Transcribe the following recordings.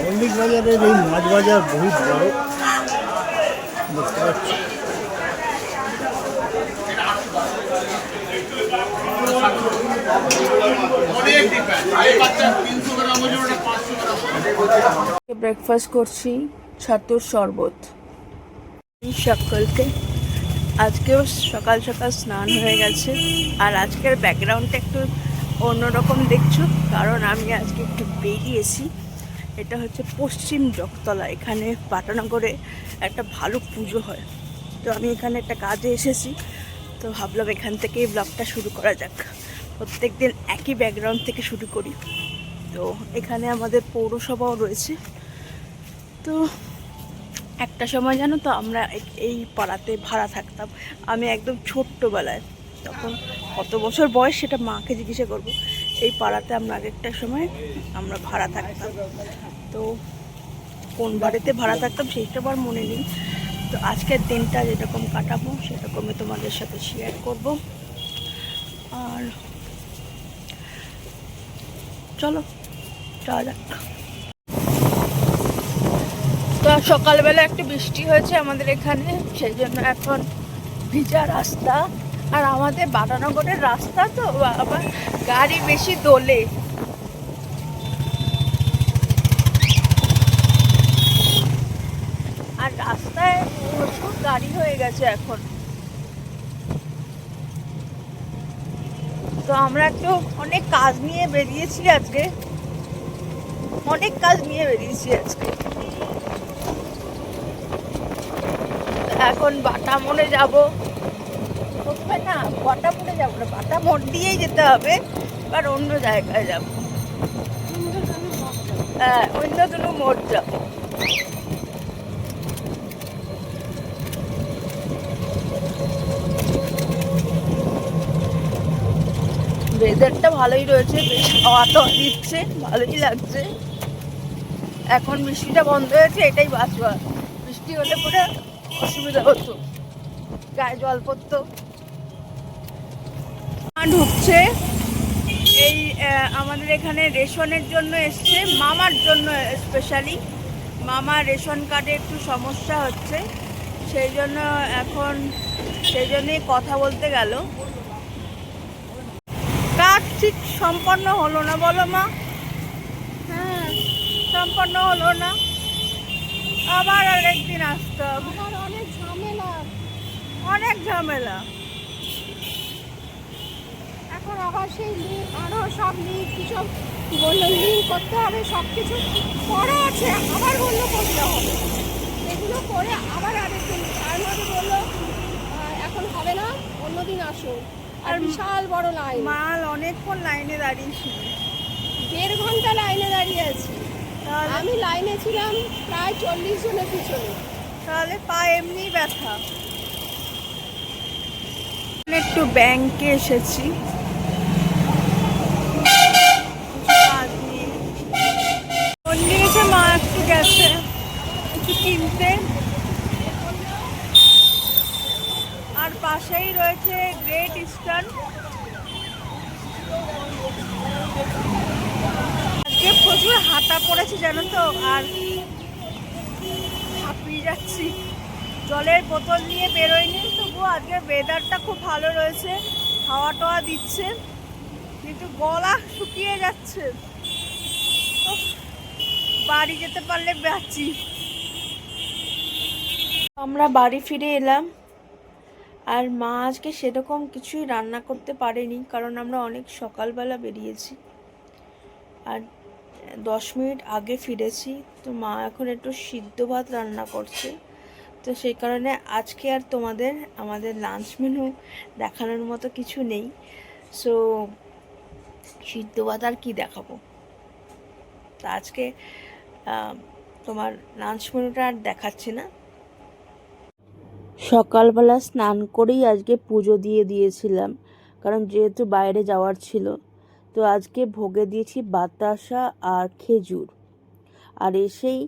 মল্লিক বাজারের এই মাছ বাজার বহুত বড়, দেখতে পাচ্ছি। ব্রেকফাস্ট করছি ছাতুর শরবত। সকলকে আজকেও সকাল সকাল স্নান হয়ে গেছে, আর আজকের ব্যাকগ্রাউন্ডটা একটু অন্যরকম দেখছো, কারণ আমি আজকে একটু বেরিয়েছি। এটা হচ্ছে পশ্চিম জগতলা, এখানে পাটানগরে একটা ভালো পুজো হয়। তো আমি এখানে একটা কাজে এসেছি, তো ভাবলাম এখান থেকেই ব্লগটা শুরু করা যাক। প্রত্যেক দিন একই ব্যাকগ্রাউন্ড থেকে শুরু করি। তো এখানে আমাদের পৌরসভাও রয়েছে। তো একটা সময় জানো তো, আমরা এই পাড়াতে ভাড়া থাকতাম। আমি একদম ছোট্টবেলায়, তখন কত বছর বয়স সেটা মাকে জিজ্ঞাসা করবো। এই পাড়াতে আমরা আগেরটা সময় আমরা ভাড়া থাকতাম। তো কোন বাড়িতে ভাড়া থাকতাম সেইটা আমার মনে নেই। তো আজকের দিনটা যেরকম কাটাবো সেরকমই তোমাদের সাথে শেয়ার করব। আর চলো যাওয়া যাক। তো সকালবেলা একটু বৃষ্টি হয়েছে আমাদের এখানে, সেই জন্য এখন ভিজা রাস্তা। আর আমাদের বাটানগরের রাস্তা তো আবার গাড়ি বেশি দোলে। আর রাস্তায় প্রচুর গাড়ি হয়ে গেছে এখন। তো আমরা একটু অনেক কাজ নিয়ে বেরিয়েছি আজকে, এখন বাটা মোড়ে যাবো। না, বাটা মোড়ে যাবো না, বাটা মোড় দিয়েই যেতে হবে, আর অন্য জায়গায় যাবো। হ্যাঁ, অন্য কোনো মোড় যাবো। ওয়েদারটা ভালোই রয়েছে, বেশ হাওয়াটা দিচ্ছে, ভালোই লাগছে। এখন বৃষ্টিটা বন্ধ হয়েছে, এটাই বাঁচবা। বৃষ্টি হলে পরে অসুবিধা হতো, গায়ে জল পড়তো। ঢুকছে এই আমাদের এখানে রেশনের জন্য এসছে, মামার জন্য স্পেশালি। মামার রেশন কার্ডে একটু সমস্যা হচ্ছে, সেই জন্য এখন সেই জন্যই কথা বলতে গেল। কাজ ঠিক সম্পন্ন হলো না, বলো মা? হ্যাঁ, সম্পন্ন হলো না, আবার আরেকদিন আসতে হবে। অনেক ঝামেলা। এখন আবার সেই আরও সব লিঙ্ক সব বললো, লিঙ্ক করতে হবে, সব কিছু করা আছে, আবার বললো করতে হবে। এগুলো করে আবার আরেকদিন, তার মধ্যে বললো এখন হবে না, অন্যদিন আসুন। আর বিশাল বড় লাইন, মাল অনেকক্ষণ লাইনে দাঁড়িয়েছিল, 1.5 ঘন্টা লাইনে দাঁড়িয়ে আছি। আমি লাইনে ছিলাম প্রায় 40 জনের পিছনে। তাহলে পা এমনি ব্যথা। একটু ব্যাংকে এসেছি, ফোন নিয়েছে মা, একটু গেছে একটু কিনতে। আর পাশেই রয়েছে গ্রেট ইস্টার্ন। আজকে প্রচুর হাঁটা পড়েছে জানো তো, আর হাঁপিয়ে যাচ্ছি। জলের বোতল নিয়ে বেরোয়নি, তবুও আজকে ওয়েদারটা খুব ভালো রয়েছে, হাওয়া টাওয়া দিচ্ছে, কিন্তু গলা শুকিয়ে যাচ্ছে। বাড়ি যেতে পারলে বাঁচি। আমরা বাড়ি ফিরে এলাম, আর মা আজকে সেরকম কিছুই রান্না করতে পারেনি, কারণ আমরা অনেক সকালবেলা বেরিয়েছি আর 10 মিনিট আগে ফিরেছি। তো মা এখন একটু সিদ্ধ ভাত রান্না করছে। তো সেই কারণে আজকে আর তোমাদের আমাদের লাঞ্চ মেনু দেখানোর মতো কিছু নেই। সো সিদ্ধ ভাত আর কি দেখাবো, তা আজকে তোমার লাঞ্চ মেনুটা আর দেখাচ্ছি না। সকালবেলা স্নান করেই আজকে পুজো দিয়ে দিয়েছিলাম, কারণ যেহেতু বাইরে যাওয়ার ছিল। তো আজকে ভোগে দিয়েছি বাতাসা আর খেজুর, আর এসেই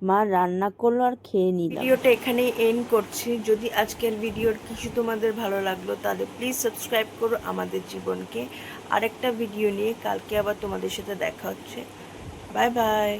মা রান্না করলো আর খেয়ে নিলাম। ভিডিওটা এখানেই এন্ড করছি। যদি আজকের ভিডিওর কিছু তোমাদের ভালো লাগলো তাহলে প্লিজ সাবস্ক্রাইব করো আমাদের জীবনকে। আরেকটা ভিডিও নিয়ে কালকে আবার তোমাদের সাথে দেখা হচ্ছে। Bye bye.